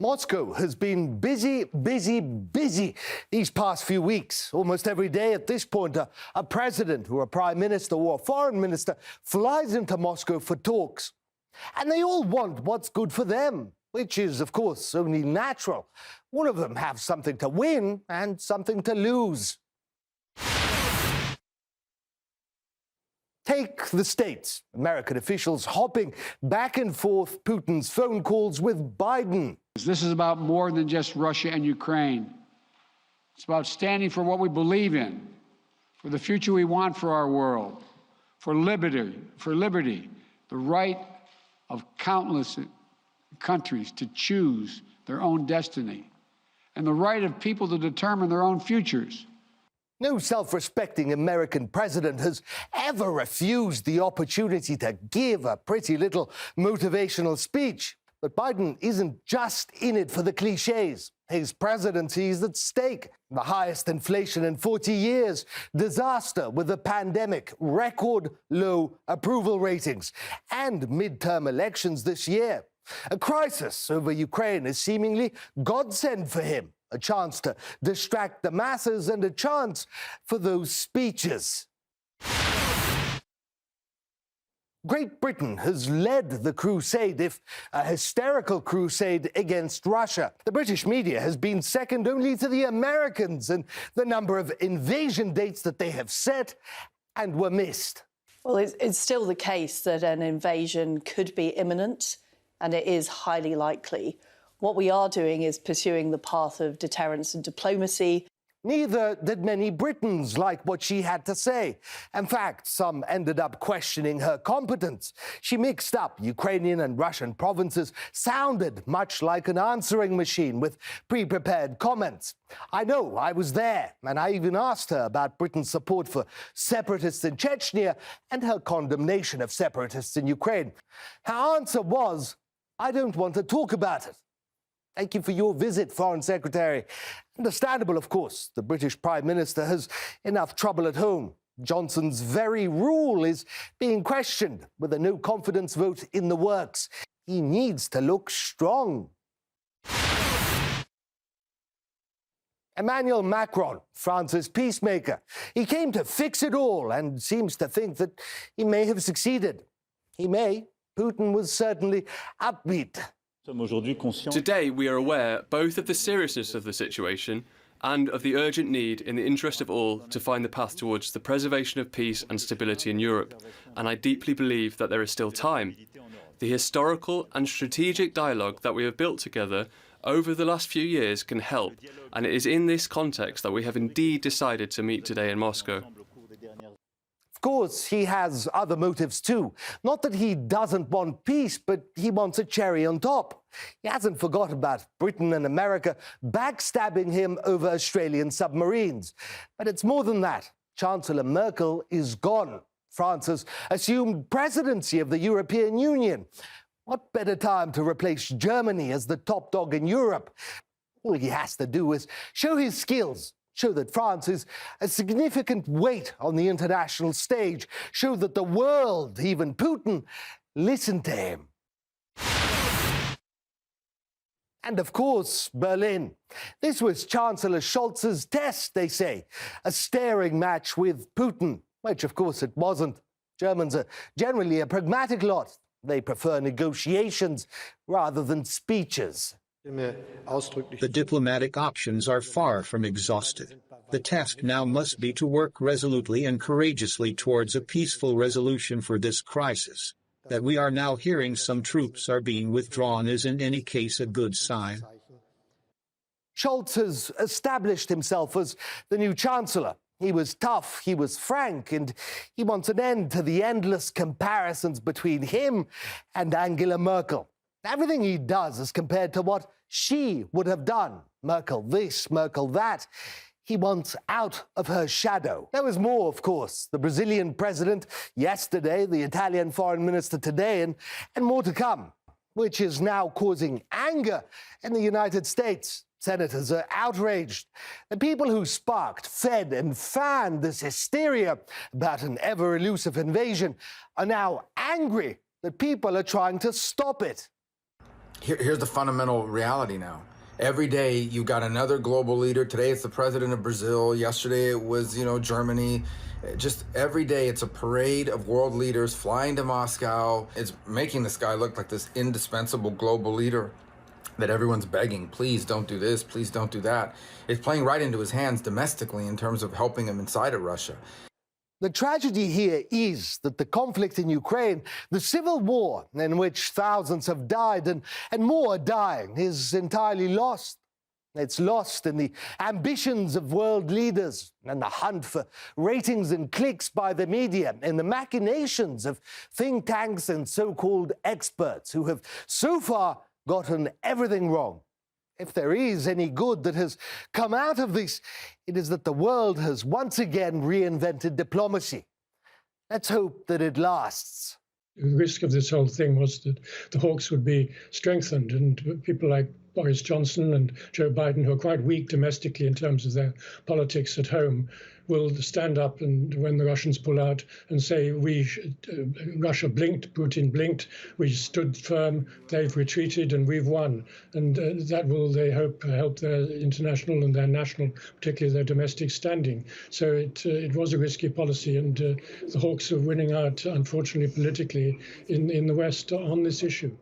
Moscow has been busy these past few weeks. Almost every day at this point, a president or a prime minister or a foreign minister flies into Moscow for talks. And they all want what's good for them, which is, of course, only natural. All of them have something to win and something to lose. Take the States. American officials hopping back and forth Putin's phone calls with Biden. This is about more than just Russia and Ukraine. It's about standing for what we believe in, for the future we want for our world, for liberty, the right of countless countries to choose their own destiny, and the right of people to determine their own futures. No self-respecting American president has ever refused the opportunity to give a pretty little motivational speech. But Biden isn't just in it for the cliches. His presidency is at stake. The highest inflation in 40 years, disaster with a pandemic, record low approval ratings, and midterm elections this year. A crisis over Ukraine is seemingly godsend for him. A chance to distract the masses and a chance for those speeches. Great Britain has led the crusade, if a hysterical crusade, against Russia. The British media has been second only to the Americans in the number of invasion dates that they have set and were missed. Well, it's still the case that an invasion could be imminent, and it is highly likely. What we are doing is pursuing the path of deterrence and diplomacy. Neither did many Britons like what she had to say. In fact, some ended up questioning her competence. She mixed up Ukrainian and Russian provinces, sounded much like an answering machine with pre-prepared comments. I know, I was there, and I even asked her about Britain's support for separatists in Chechnya and her condemnation of separatists in Ukraine. Her answer was, I don't want to talk about it. Thank you for your visit, Foreign Secretary. Understandable, of course. The British Prime Minister has enough trouble at home. Johnson's very rule is being questioned with a no-confidence vote in the works. He needs to look strong. Emmanuel Macron, France's peacemaker. He came to fix it all and seems to think that he may have succeeded. He may. Putin was certainly upbeat. Today, we are aware both of the seriousness of the situation and of the urgent need, in the interest of all, to find the path towards the preservation of peace and stability in Europe. And I deeply believe that there is still time. The historical and strategic dialogue that we have built together over the last few years can help, and it is in this context that we have indeed decided to meet today in Moscow. Of course, he has other motives too. Not that he doesn't want peace, but he wants a cherry on top. He hasn't forgotten about Britain and America backstabbing him over Australian submarines. But it's more than that. Chancellor Merkel is gone. France has assumed presidency of the European Union. What better time to replace Germany as the top dog in Europe? All he has to do is show his skills. Show that France is a significant weight on the international stage. Show that the world, even Putin, listened to him. And of course, Berlin. This was Chancellor Scholz's test, they say. A staring match with Putin, which of course it wasn't. Germans are generally a pragmatic lot. They prefer negotiations rather than speeches. The diplomatic options are far from exhausted. The task now must be to work resolutely and courageously towards a peaceful resolution for this crisis. That we are now hearing some troops are being withdrawn is in any case a good sign. Scholz has established himself as the new chancellor. He was tough, he was frank, and he wants an end to the endless comparisons between him and Angela Merkel. Everything he does is compared to what she would have done. Merkel this, Merkel that. He wants out of her shadow. There was more, of course. The Brazilian president yesterday, the Italian foreign minister today, and more to come, which is now causing anger in the United States. Senators are outraged. The people who sparked, fed, and fanned this hysteria about an ever-elusive invasion are now angry that people are trying to stop it. Here's the fundamental reality now. Every day you got another global leader. Today it's the president of Brazil. Yesterday it was, Germany. Just every day it's a parade of world leaders flying to Moscow. It's making this guy look like this indispensable global leader that everyone's begging, please don't do this, please don't do that. It's playing right into his hands domestically in terms of helping him inside of Russia. The tragedy here is that the conflict in Ukraine, the civil war in which thousands have died and more are dying, is entirely lost. It's lost in the ambitions of world leaders and the hunt for ratings and clicks by the media, in the machinations of think tanks and so-called experts who have so far gotten everything wrong. If there is any good that has come out of this, it is that the world has once again reinvented diplomacy. Let's hope that it lasts. The risk of this whole thing was that the hawks would be strengthened, and people like Boris Johnson and Joe Biden, who are quite weak domestically in terms of their politics at home, will stand up and when the Russians pull out and say, Russia blinked, Putin blinked, we stood firm, they've retreated and we've won. And that will, they hope, help their international and their national, particularly their domestic standing. So it was a risky policy, and the hawks are winning out, unfortunately, politically in the West on this issue.